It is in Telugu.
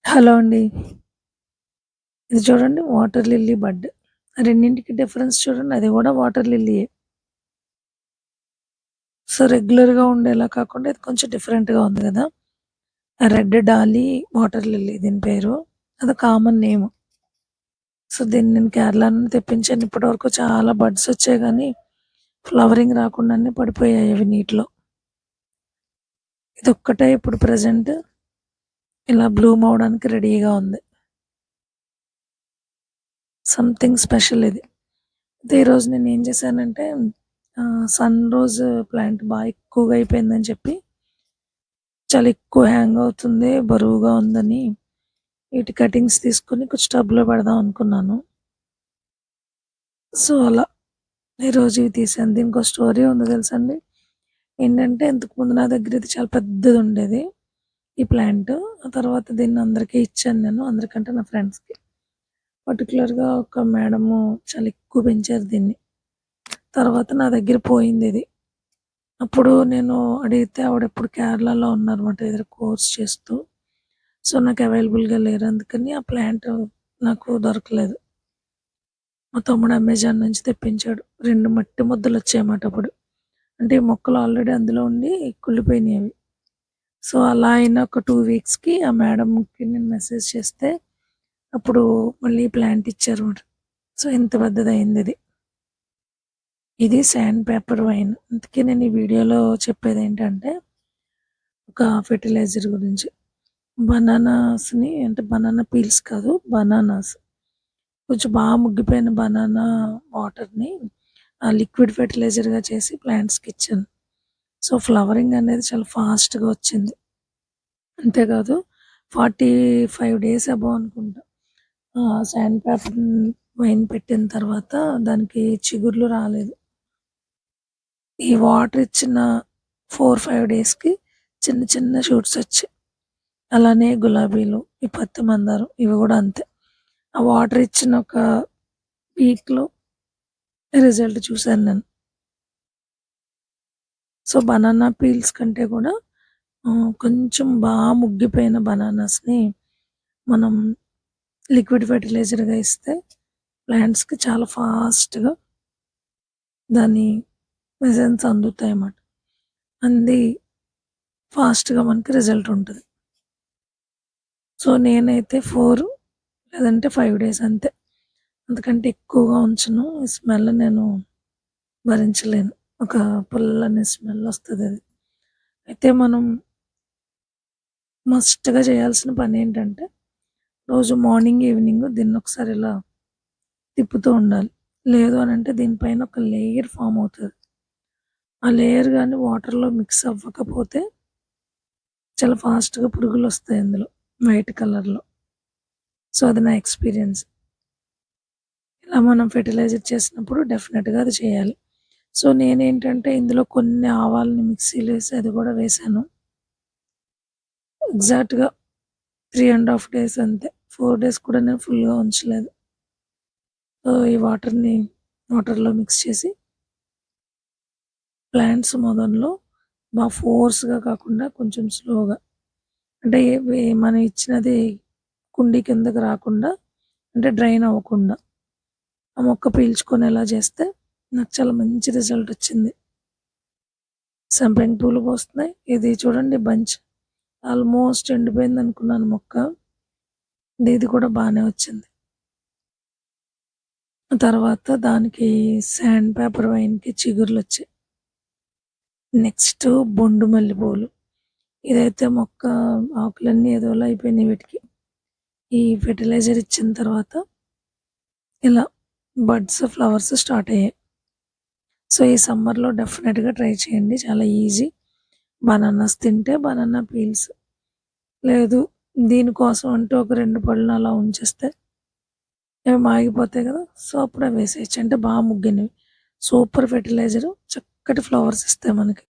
హలో అండి. ఇది చూడండి వాటర్ లిల్లీ బడ్. రెండింటికి డిఫరెన్స్ చూడండి. అది గూడా వాటర్ లిల్లీయే. సో, రెగ్యులర్‌గా ఉండేలా కాకుండా ఇది కొంచెం డిఫరెంట్‌గా ఉంది గదా! రెడ్ డాలీ వాటర్ లిల్లీ దీని పేరు. అది కామన్ నేమ్. సో, దీన్ని నేను కేరళ నుండి తెప్పించాను. ఇప్పటివరకు చాలా బడ్స్ వచ్చాయి గానీ, ఫ్లవరింగ్ రాకుండానే పడిపోయాయి అవి నీటిలో. ఇదొక్కటే ఇప్పుడు ప్రెజెంట్ ఇలా బ్లూమ్ అవ్వడానికి రెడీగా ఉంది. సంథింగ్ స్పెషల్ ఇది. అయితే ఈరోజు నేనేం చేశానంటే సన్ రోజ్ ప్లాంట్ ఎక్కువగా అయిపోయిందని చెప్పి, చాలా ఎక్కువ హ్యాంగ్ అవుతుంది, బరువుగా ఉందని వీటి కటింగ్స్ తీసుకొని కొంచెం టబ్‌లో పెడదాం అనుకున్నాను. సో, అలా ఈరోజు ఇవి తీశాను. దీనికో స్టోరీ ఉంది తెలుసండి. ఏంటంటే ఇంతకుముందు నా దగ్గర ఇది చాలా పెద్దదుండేది ఈ ప్లాంట్. ఆ తర్వాత దీన్ని అందరికీ ఇచ్చాను నేను. అందరికంటే నా ఫ్రెండ్స్‌కి. పర్టిక్యులర్‌గా ఒక మేడము చాలా ఎక్కువ పెంచారు దీన్ని. తర్వాత నా దగ్గర పోయిందిది. అప్పుడు నేను అడిగితే ఆవిడెప్పుడు కేరళలో ఉన్నారన్నమాట. ఏదో కోర్స్ చేస్తూ. సో, నాకు అవైలబుల్‌గా లేరు. అందుకని ఆ ప్లాంట్ నాకు దొరకలేదు. మా తమ్ముడు అమెజాన్ నుంచి తెప్పించాడు. 2 మట్టి ముద్దలొచ్చాయన్నమాట అప్పుడు. అంటే ఈ మొక్కలు ఆల్రెడీ అందులో ఉండి కుళ్ళిపోయినాయవి. సో, అలా అయిన ఒక 2 వీక్స్‌కి ఆ మేడమ్‌కి నేను మెసేజ్ చేస్తే అప్పుడు మళ్ళీ ప్లాంట్ ఇచ్చారన్నమాట. సో, ఇంత పెద్దదయిందిది. ఇది శాండ్ పేపర్ వైన్. అందుకే నేను ఈ వీడియోలో చెప్పేదేంటంటే ఒక ఫెర్టిలైజర్ గురించి. బనానాస్‌ని అంటే బనానా పీల్స్ కాదు. బనానాస్. కొంచెం ముగ్గిపోయిన బనానా వాటర్‌ని లిక్విడ్ ఫెర్టిలైజర్‌గా చేసి ప్లాంట్స్‌కిచ్చాను. సో, ఫ్లవరింగ్ అనేది చాలా ఫాస్ట్‌గా వచ్చింది. అంతేకాదు 45 డేస్ అబోవ్ అనుకుంటా. శాండ్ పేపర్ వైన్ పెట్టిన తర్వాత దానికి చిగుర్లు రాలేదు. ఈ వాటర్ ఇచ్చిన 4, 5 డేస్‌కి చిన్న చిన్న షూట్స్ వచ్చాయి. అలానే గులాబీలు, ఈ పత్తి మందారం ఇవి గూడా అంతే. ఆ వాటర్ ఇచ్చిన ఒక వీక్‌లో రిజల్ట్ చూసాను నేను. సో, బనానా పీల్స్ కంటే కూడా కొంచెం ముగ్గిపోయిన బనానాస్‌ని మనం లిక్విడ్ ఫెర్టిలైజర్‌గా ఇస్తే ప్లాంట్స్‌కి చాలా ఫాస్ట్‌గా దాని మెజెన్స్ అందుతాయన్నమాట. అంది ఫాస్ట్‌గా మనకి రిజల్ట్ ఉంటది. సో, నేనైతే 4 లేదంటే 5 డేస్ అంతే. అంతకంటే ఎక్కువగా ఉంచను. ఈ స్మెల్ నేను భరించలేను. ఒక పుల్లని స్మెల్ వస్తదది. అయితే మనం మస్ట్‌గా చేయాల్సిన పనేంటంటే, రోజు మార్నింగ్, ఈవినింగ్ దీన్నొకసారి ఇలా తిప్పుతూ ఉండాలి. లేదు అనంటే దీనిపైన ఒక లేయర్ ఫార్మ్ అవుతది. ఆ లేయర్ గాని వాటర్‌లో మిక్స్ అవ్వకపోతే చాలా ఫాస్ట్‌గా పురుగులొస్తాయి అందులో వైట్ కలర్‌లో. సో, అది నా ఎక్స్‌పీరియన్స్. ఇలా మనం ఫెర్టిలైజర్ చేసినప్పుడు డెఫినిట్‌గా అది చేయాలి. సో, నేనేంటంటే ఇందులో కొన్ని ఆవాలని మిక్సీలో ఏసి అది గూడా వేశాను. ఎగ్జాక్ట్‌గా 3 ½ డేస్ అంతే. 4 డేస్ కూడా నేను ఫుల్‌గా ఉంచలేదు. సో, ఈ వాటర్‌లో మిక్స్ చేసి ప్లాంట్స్ మొదల్లో ఫోర్స్‌గా కాకుండా కొంచెం స్లోగా అంటే మనం ఇచ్చినది కుండీ కిందకి రాకుండా అంటే డ్రైన్ అవ్వకుండా ఆ మొక్క పీల్చుకునేలా చేస్తే నాకు చాలా మంచి రిజల్ట్ వచ్చింది. సంపెంగ పూలు పూస్తున్నాయి. ఇది చూడండి బంచ్ ఆల్మోస్ట్ ఎండిపోయిందనుకున్నాను మొక్క. ఇది కూడా బానే వచ్చింది. తర్వాత దానికి శాండ్ పేపర్ వైన్‌కి చిగుర్లొచ్చాయి. నెక్స్ట్ బొండు మల్లెపూలు. ఇదైతే మొక్క ఆకులన్నీ ఏదోలా అయిపోయినాయి వీటికి. ఈ ఫెర్టిలైజర్ ఇచ్చిన తర్వాత ఇలా బడ్స్, ఫ్లవర్స్ స్టార్ట్ అయ్యాయి. సో, ఈ సమ్మర్‌లో డెఫినిట్‌గా ట్రై చేయండి. చాలా ఈజీ. బనానాస్ తింటే బనానా పీల్స్. లేదు దీనికోసం అంటూ ఒక 2 పళ్ళను అలా ఉంచేస్తే అవి మాగిపోతాయి కదా! సో, అప్పుడు అవి వేసేయొచ్చు. అంటే ముగ్గినవి. Super fertiliser. చక్కటి ఫ్లవర్స్ ఇస్తాయి మనకి.